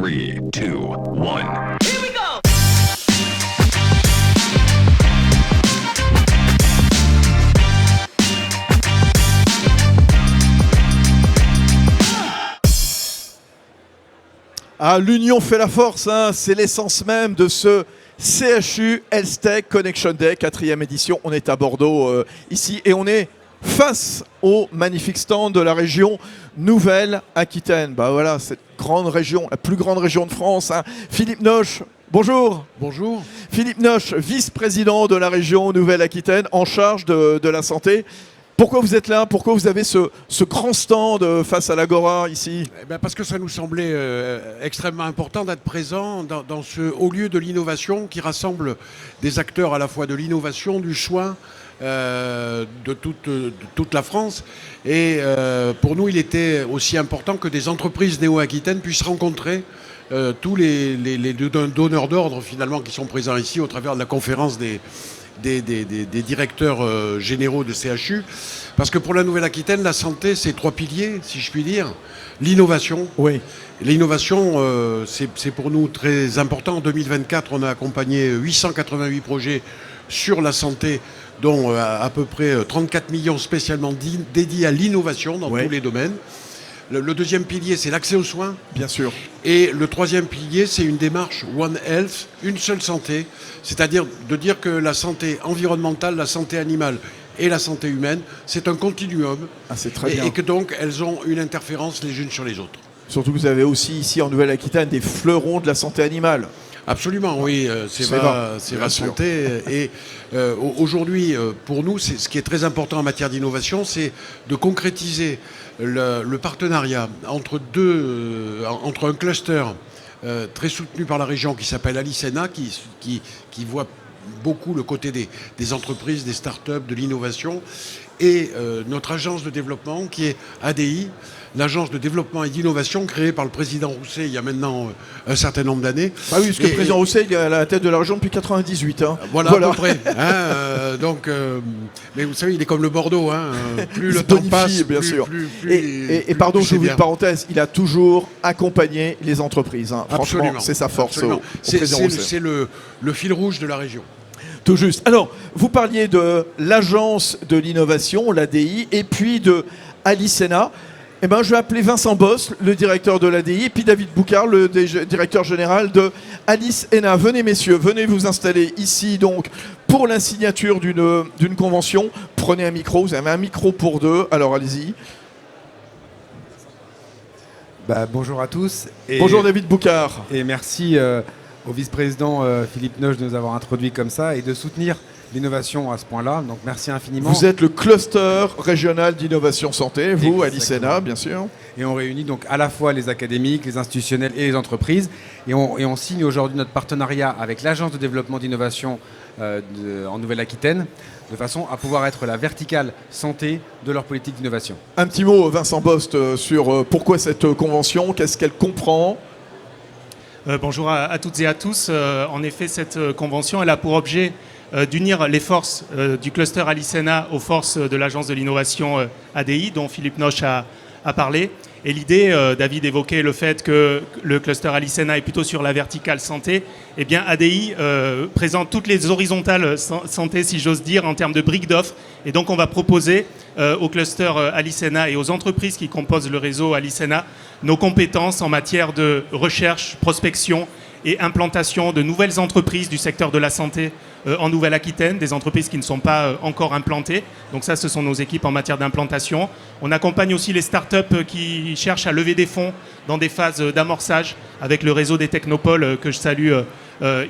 3, 2, 1. Ah, l'union fait la force, hein, c'est l'essence même de ce CHU Health Tech Connection Day, 4e édition. On est à Bordeaux ici et on est face au magnifique stand de la région Nouvelle-Aquitaine. Bah voilà, cette grande région, la plus grande région de France. Hein. Philippe Noche, bonjour. Bonjour. Philippe Noche, vice-président de la région Nouvelle-Aquitaine, en charge de la santé. Pourquoi vous êtes là? Pourquoi vous avez ce grand stand face à l'Agora ici? Parce que ça nous semblait extrêmement important d'être présent dans ce haut lieu de l'innovation qui rassemble des acteurs à la fois de l'innovation, du soin, de toute la France. Et pour nous, il était aussi important que des entreprises néo-aquitaines puissent rencontrer tous les donneurs d'ordre finalement qui sont présents ici au travers de la conférence des directeurs généraux de CHU, parce que pour la Nouvelle-Aquitaine, la santé, c'est 3 piliers, si je puis dire. L'innovation. Oui. L'innovation, c'est pour nous très important. En 2024, on a accompagné 888 projets sur la santé, dont à peu près 34 millions spécialement dédiés à l'innovation dans tous les domaines. Le deuxième pilier, c'est l'accès aux soins. Bien sûr. Et le troisième pilier, c'est une démarche One Health, une seule santé. C'est-à-dire de dire que la santé environnementale, la santé animale et la santé humaine, c'est un continuum. Ah, c'est très bien. Et que donc, elles ont une interférence les unes sur les autres. Surtout que vous avez aussi ici en Nouvelle-Aquitaine des fleurons de la santé animale. Absolument, oui, c'est la santé. Et aujourd'hui, pour nous, ce qui est très important en matière d'innovation, c'est de concrétiser le partenariat entre un cluster très soutenu par la région qui s'appelle Alicena, qui voit beaucoup le côté des entreprises, des startups, de l'innovation, et notre agence de développement qui est ADI, l'agence de développement et d'innovation créée par le président Rousset il y a maintenant un certain nombre d'années. Ah oui, parce que le président Rousset il est à la tête de la région depuis 98. Hein. Voilà, à peu près. Mais vous savez, il est comme le Bordeaux. Plus le temps passe, bien sûr. Et pardon, je vous une parenthèse, il a toujours accompagné les entreprises. Hein. Franchement, c'est sa force. C'est le fil rouge de la région. Tout juste. Alors, vous parliez de l'agence de l'innovation, l'ADI, et puis de Alicena. Eh ben, je vais appeler Vincent Boss, le directeur de l'ADI, et puis David Boucard, le directeur général de Alicena. Venez, messieurs, venez vous installer ici donc pour la signature d'une convention. Prenez un micro, vous avez un micro pour deux, alors allez-y. Bonjour à tous. Bonjour David Boucard. Et merci au vice-président Philippe Noche de nous avoir introduits comme ça et de soutenir l'innovation à ce point-là. Donc merci infiniment. Vous êtes le cluster régional d'innovation santé, vous, Alicena, bien sûr. Et on réunit donc à la fois les académiques, les institutionnels et les entreprises. Et on signe aujourd'hui notre partenariat avec l'Agence de développement d'innovation en Nouvelle-Aquitaine, de façon à pouvoir être la verticale santé de leur politique d'innovation. Un petit mot, Vincent Bost, sur pourquoi cette convention, qu'est-ce qu'elle comprend ? Bonjour à toutes et à tous. En effet, cette convention elle a pour objet d'unir les forces du cluster Alicena aux forces de l'agence de l'innovation ADI, dont Philippe Noche a parlé. Et l'idée, David évoquait le fait que le cluster Alicena est plutôt sur la verticale santé. Eh bien, ADI présente toutes les horizontales santé, si j'ose dire, en termes de briques d'offres. Et donc, on va proposer au cluster Alicena et aux entreprises qui composent le réseau Alicena nos compétences en matière de recherche, prospection et implantation de nouvelles entreprises du secteur de la santé en Nouvelle-Aquitaine, des entreprises qui ne sont pas encore implantées. Donc ça, ce sont nos équipes en matière d'implantation. On accompagne aussi les startups qui cherchent à lever des fonds dans des phases d'amorçage avec le réseau des technopoles que je salue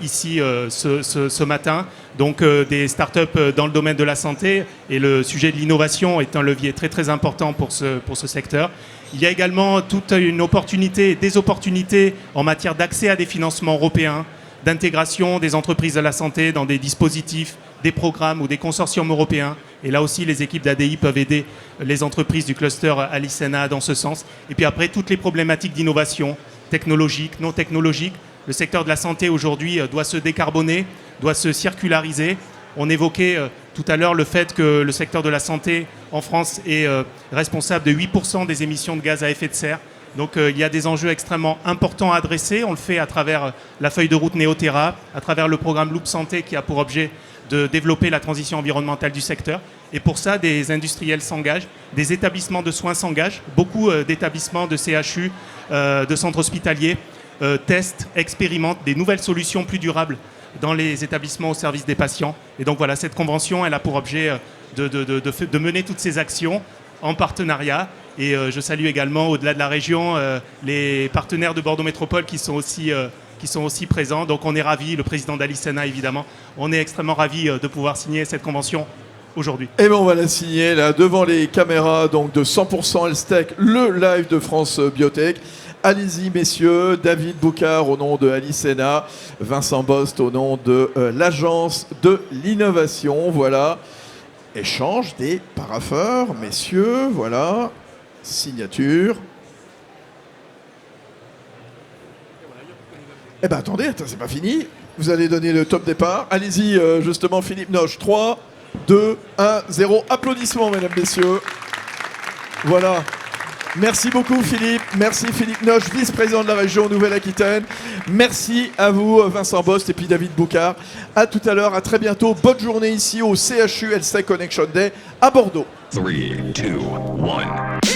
ici ce matin. Donc des startups dans le domaine de la santé, et le sujet de l'innovation est un levier très très important pour ce secteur. Il y a également toute une opportunité, des opportunités en matière d'accès à des financements européens, d'intégration des entreprises de la santé dans des dispositifs, des programmes ou des consortiums européens. Et là aussi, les équipes d'ADI peuvent aider les entreprises du cluster Alicena dans ce sens. Et puis après, toutes les problématiques d'innovation technologique, non technologique. Le secteur de la santé aujourd'hui doit se décarboner, doit se circulariser. On évoquait tout à l'heure le fait que le secteur de la santé en France est responsable de 8% des émissions de gaz à effet de serre. Donc il y a des enjeux extrêmement importants à adresser. On le fait à travers la feuille de route Néoterra, à travers le programme Loop Santé qui a pour objet de développer la transition environnementale du secteur. Et pour ça, des industriels s'engagent, des établissements de soins s'engagent, beaucoup d'établissements de CHU, de centres hospitaliers, testent, expérimentent des nouvelles solutions plus durables dans les établissements au service des patients. Et donc voilà, cette convention, elle a pour objet de mener toutes ces actions en partenariat. Et je salue également, au-delà de la région, les partenaires de Bordeaux Métropole qui sont aussi présents. Donc on est ravis, le président d'Alicena évidemment, on est extrêmement ravis de pouvoir signer cette convention aujourd'hui. Et bien on va la signer là devant les caméras donc de 100% Health-Tech, le live de France Biotech. Allez-y messieurs, David Boucard au nom de Alicena, Vincent Bost au nom de l'Agence de l'Innovation. Voilà, échange des parapheurs, messieurs, voilà, signature. Eh ben attendez, c'est pas fini. Vous allez donner le top départ. Allez-y, justement, Philippe Noche. 3, 2, 1, 0. Applaudissements, mesdames, messieurs. Voilà. Merci beaucoup, Philippe. Merci, Philippe Noche, vice-président de la région Nouvelle-Aquitaine. Merci à vous, Vincent Bost et puis David Boucard. À tout à l'heure, à très bientôt. Bonne journée ici au CHU Health Connection Day à Bordeaux. 3, 2, 1.